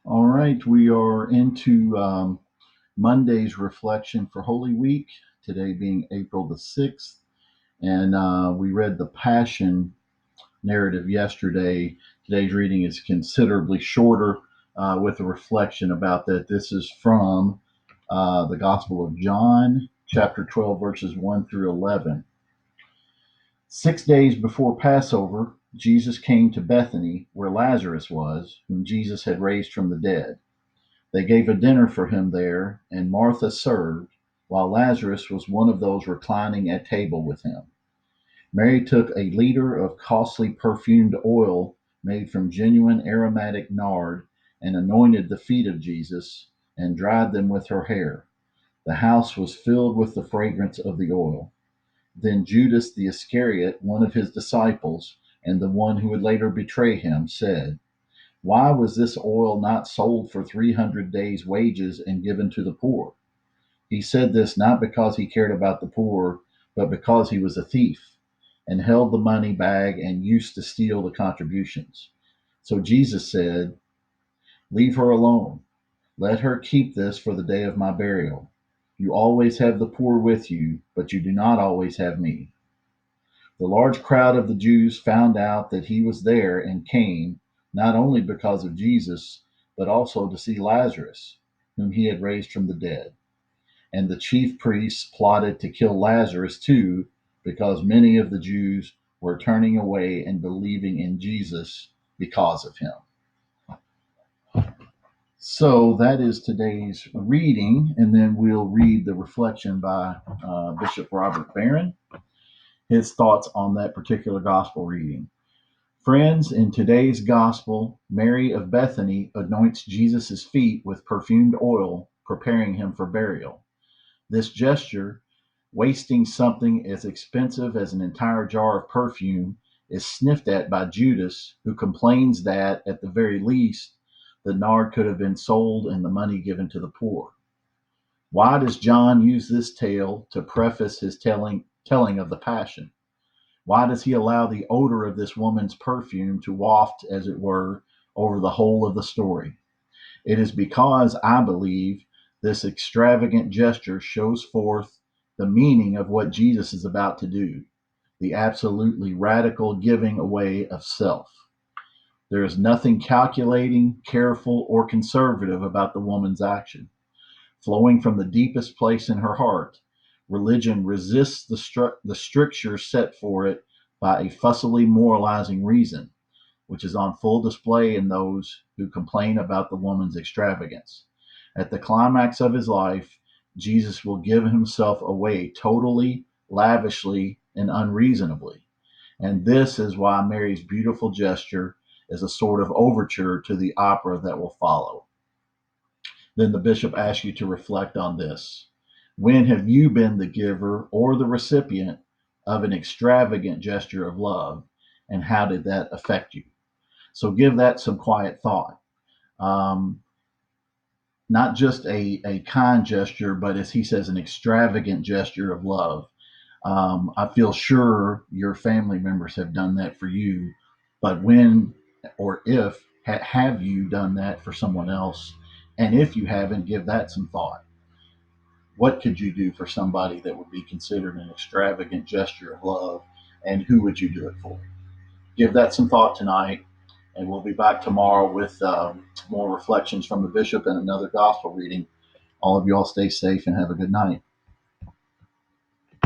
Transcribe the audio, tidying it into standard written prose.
All right, we are into Monday's reflection for Holy Week, today being April the 6th. And we read the Passion narrative yesterday. Today's reading is considerably shorter with a reflection about that. This is from the Gospel of John, chapter 12, verses 1 through 11. 6 days before Passover, Jesus came to Bethany, where Lazarus was, whom Jesus had raised from the dead. They gave a dinner for him there, and Martha served, while Lazarus was one of those reclining at table with him. Mary took a liter of costly perfumed oil made from genuine aromatic nard and anointed the feet of Jesus and dried them with her hair. The house was filled with the fragrance of the oil. Then Judas the Iscariot, one of his disciples, and the one who would later betray him, said, "Why was this oil not sold for 300 days' wages and given to the poor?" He said this not because he cared about the poor, but because he was a thief and held the money bag and used to steal the contributions. So Jesus said, "Leave her alone. Let her keep this for the day of my burial. You always have the poor with you, but you do not always have me." The large crowd of the Jews found out that he was there and came, not only because of Jesus, but also to see Lazarus, whom he had raised from the dead. And the chief priests plotted to kill Lazarus too, because many of the Jews were turning away and believing in Jesus because of him. So that is today's reading, and then we'll read the reflection by Bishop Robert Barron, his thoughts on that particular gospel reading. Friends, in today's gospel, Mary of Bethany anoints Jesus' feet with perfumed oil, preparing him for burial. This gesture, wasting something as expensive as an entire jar of perfume, is sniffed at by Judas, who complains that, at the very least, the nard could have been sold and the money given to the poor. Why does John use this tale to preface his telling of the Passion? Why does he allow the odor of this woman's perfume to waft, as it were, over the whole of the story? It is because, I believe, this extravagant gesture shows forth the meaning of what Jesus is about to do, the absolutely radical giving away of self. There is nothing calculating, careful, or conservative about the woman's action. Flowing from the deepest place in her heart, religion resists the strictures set for it by a fussily moralizing reason, which is on full display in those who complain about the woman's extravagance. At the climax of his life, Jesus will give himself away totally, lavishly, and unreasonably. And this is why Mary's beautiful gesture is a sort of overture to the opera that will follow. Then the bishop asks you to reflect on this. When have you been the giver or the recipient of an extravagant gesture of love, and how did that affect you? So give that some quiet thought. Um, Not just a kind gesture, but as he says, an extravagant gesture of love. I feel sure your family members have done that for you, but when or if have you done that for someone else? And if you haven't, give that some thought. What could you do for somebody that would be considered an extravagant gesture of love, and who would you do it for? Give that some thought tonight, and we'll be back tomorrow with more reflections from the bishop and another gospel reading. All of you all stay safe and have a good night.